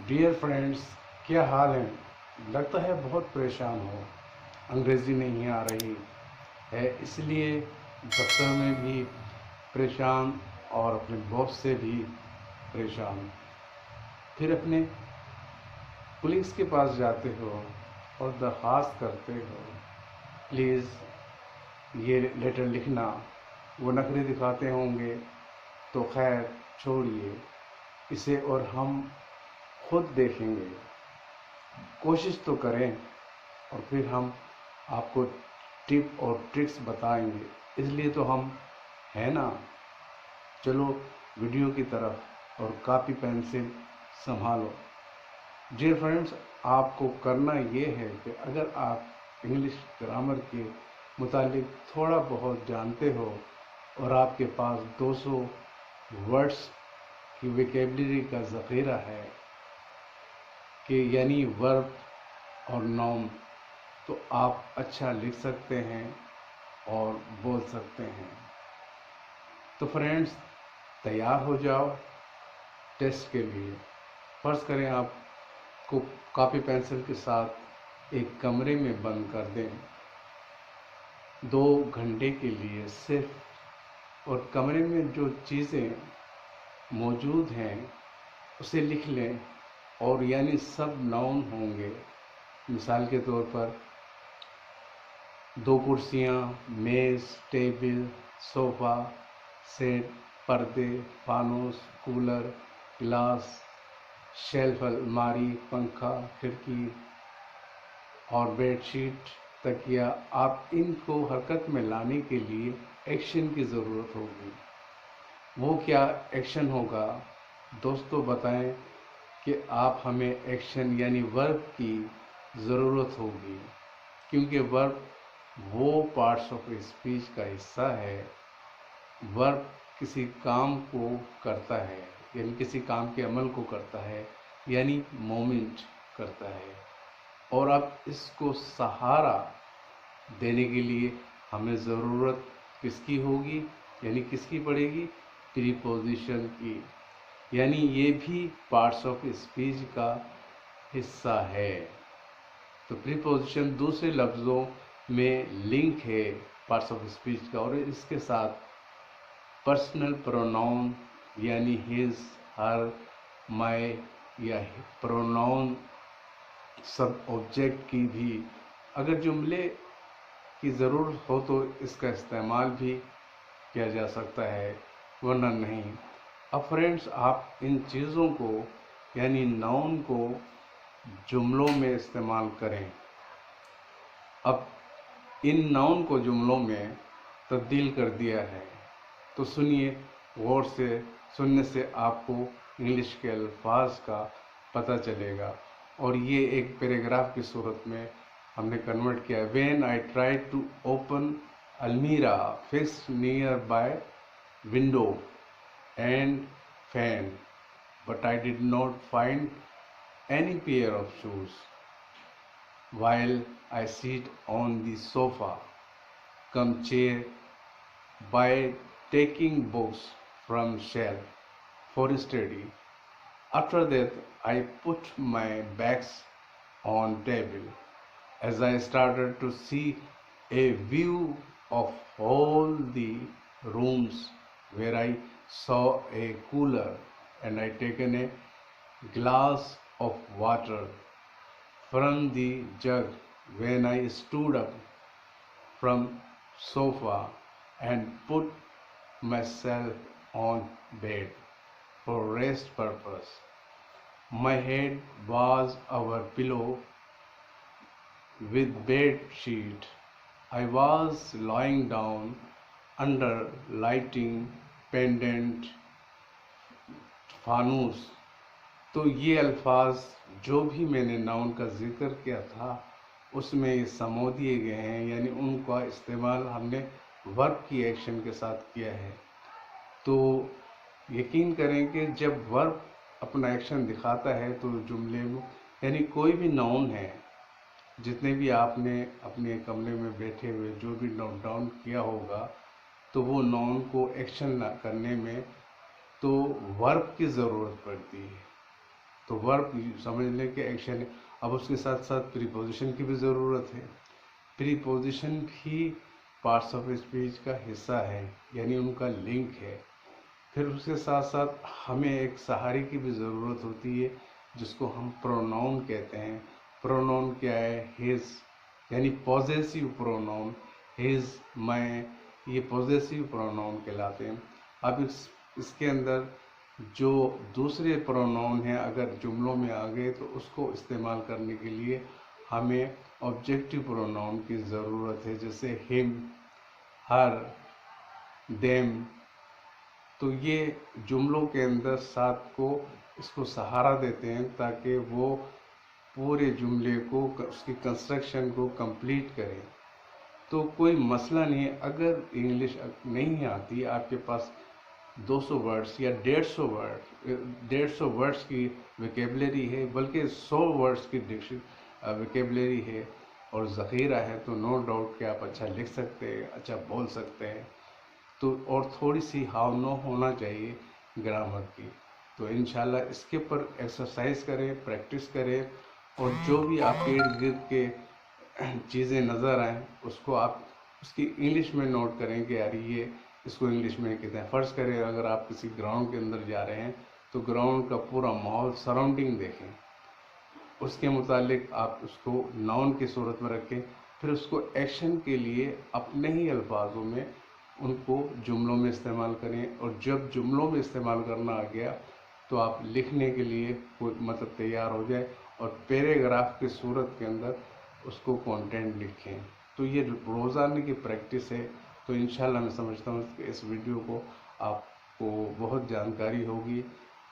Dear friends, کیا حال ہیں؟ لگتا ہے بہت پریشان ہو، انگریزی نہیں آ رہی ہے، اس لیے دفتر میں بھی پریشان اور اپنے باس سے بھی پریشان، پھر اپنے پولیس کے پاس جاتے ہو اور درخواست کرتے ہو پلیز یہ لیٹر لکھنا، وہ نخرے دکھاتے ہوں گے تو خیر چھوڑیے اسے اور ہم خود دیکھیں گے، کوشش تو کریں اور پھر ہم آپ کو ٹپ اور ٹرکس بتائیں گے، اس لیے تو ہم ہیں نا۔ چلو ویڈیو کی طرف اور کاپی پینسل سنبھالو۔ ڈیئر فرینڈس، آپ کو کرنا یہ ہے کہ اگر آپ انگلش گرامر کے متعلق تھوڑا بہت جانتے ہو اور آپ کے پاس 200 ورڈس کی ویکیبلری کا ذخیرہ ہے کہ یعنی ورب اور نام، تو آپ اچھا لکھ سکتے ہیں اور بول سکتے ہیں۔ تو فرینڈس، تیار ہو جاؤ ٹیسٹ کے لیے۔ فرض کریں آپ کو کاپی پینسل کے ساتھ ایک کمرے میں بند کر دیں 2 گھنٹے کے لیے صرف، اور کمرے میں جو چیزیں موجود ہیں اسے لکھ لیں، اور یعنی سب ناؤن ہوں گے۔ مثال کے طور پر 2 کرسیاں، میز، ٹیبل، صوفہ سیٹ، پردے، فانوس، کولر، گلاس، شیلف، الماری، پنکھا، کھڑکی اور بیڈ شیٹ، تکیا۔ آپ ان کو حرکت میں لانے کے لیے ایکشن کی ضرورت ہوگی۔ وہ کیا ایکشن ہوگا دوستو؟ بتائیں کہ آپ ہمیں ایکشن یعنی ورب کی ضرورت ہوگی، کیونکہ ورب وہ پارٹس آف اسپیچ کا حصہ ہے۔ ورب کسی کام کو کرتا ہے، یعنی کسی کام کے عمل کو کرتا ہے، یعنی مومنٹ کرتا ہے، اور اب اس کو سہارا دینے کے لیے ہمیں ضرورت کس کی ہوگی، یعنی کس کی پڑے گی؟ پریپوزیشن کی، یعنی یہ بھی پارٹس آف اسپیچ کا حصہ ہے۔ تو پریپوزیشن دوسرے لفظوں میں لنک ہے پارٹس آف اسپیچ کا، اور اس کے ساتھ پرسنل پروناؤن یعنی ہز، ہر، مائی یا پروناؤن سب آبجیکٹ کی بھی اگر جملے کی ضرورت ہو تو اس کا استعمال بھی کیا جا سکتا ہے، ورنہ نہیں۔ اب فرینڈس، آپ ان چیزوں کو یعنی ناؤن کو جملوں میں استعمال کریں۔ اب ان ناؤن کو جملوں میں تبدیل کر دیا ہے، تو سنیے غور سے، سننے سے آپ کو انگلش کے الفاظ کا پتہ چلے گا، اور یہ ایک پیراگراف کی صورت میں ہم نے کنورٹ کیا ہے۔ When I tried to open almirah fixed near by window and fan, but I did not find any pair of shoes, while I sit on the sofa come chair by taking books from shelf for study. After that, I put my bags on table as I started to see a view of all the rooms, where I saw a cooler and I taken a glass of water from the jug when I stood up from sofa and put myself on bed for rest purpose. My head was our pillow with bed sheet. I was lying down under lighting pendant فانوس۔ تو یہ الفاظ جو بھی میں نے noun کا ذکر کیا تھا اس میں یہ سمو دیے گئے ہیں، یعنی ان کا استعمال ہم نے ورب کی ایکشن کے ساتھ کیا ہے۔ تو یقین کریں کہ جب ورب اپنا ایکشن دکھاتا ہے تو جملے میں یعنی کوئی بھی ناؤن ہے، جتنے بھی آپ نے اپنے کمرے میں بیٹھے ہوئے جو بھی نوٹ ڈاؤن کیا ہوگا، تو وہ ناؤن کو ایکشن کرنے میں تو ورب کی ضرورت پڑتی ہے۔ تو ورب سمجھ لیں کہ ایکشن ہے. اب اس کے ساتھ ساتھ پریپوزیشن کی بھی ضرورت ہے. پریپوزیشن بھی پارٹس آف اسپیچ کا حصہ ہے، یعنی ان کا لنک ہے. پھر اس کے ساتھ ساتھ ہمیں ایک سہارے کی بھی ضرورت ہوتی ہے جس کو ہم پروناؤن کہتے ہیں. پروناؤن کیا ہے؟ ہز، یعنی پوزیسیو پروناؤن. ہز، میں، یہ پوزیسیو پروناؤن کہلاتے ہیں. اب اس کے اندر جو دوسرے پروناؤن ہیں اگر جملوں میں آ گئے تو اس کو استعمال کرنے کے لیے ہمیں آبجیکٹو پروناؤن کی ضرورت ہے، جیسے ہم، ہر، دیم. تو یہ جملوں کے اندر ساتھ کو اس کو سہارا دیتے ہیں تاکہ وہ پورے جملے کو، اس کی کنسٹرکشن کو کمپلیٹ کریں. تو کوئی مسئلہ نہیں ہے اگر انگلش نہیں آتی، آپ کے پاس 200 ورڈز یا 150 ورڈز کی ویکیبلری ہے، بلکہ 100 ورڈز کی ویکیبلری ہے اور ذخیرہ ہے، تو نو ڈاؤٹ کہ آپ اچھا لکھ سکتے ہیں، اچھا بول سکتے ہیں. تو اور تھوڑی سی ہاؤ نو ہونا چاہیے گرامر کی. تو انشاءاللہ اس کے اوپر ایکسرسائز کریں، پریکٹس کریں، اور جو بھی آپ کے ارد گرد کے چیزیں نظر آئیں اس کو آپ اس کی انگلش میں نوٹ کریں کہ یار یہ اس کو انگلش میں کہتے ہیں. فرض کریں اگر آپ کسی گراؤنڈ کے اندر جا رہے ہیں تو گراؤنڈ کا پورا ماحول سراؤنڈنگ دیکھیں، اس کے متعلق آپ اس کو ناؤن کی صورت میں رکھیں، پھر اس کو ایکشن کے لیے اپنے ہی الفاظوں میں ان کو جملوں میں استعمال کریں. اور جب جملوں میں استعمال کرنا آ گیا تو آپ لکھنے کے لیے مطلب تیار ہو جائے اور پیراگراف کی صورت کے اندر اس کو کانٹینٹ لکھیں. تو یہ روزانہ کی پریکٹس ہے. تو انشاءاللہ میں سمجھتا ہوں کہ اس ویڈیو کو آپ کو بہت جانکاری ہوگی.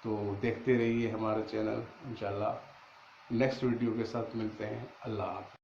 تو دیکھتے رہیے ہمارا چینل. انشاءاللہ نیکسٹ ویڈیو کے ساتھ ملتے ہیں. اللہ حافظ.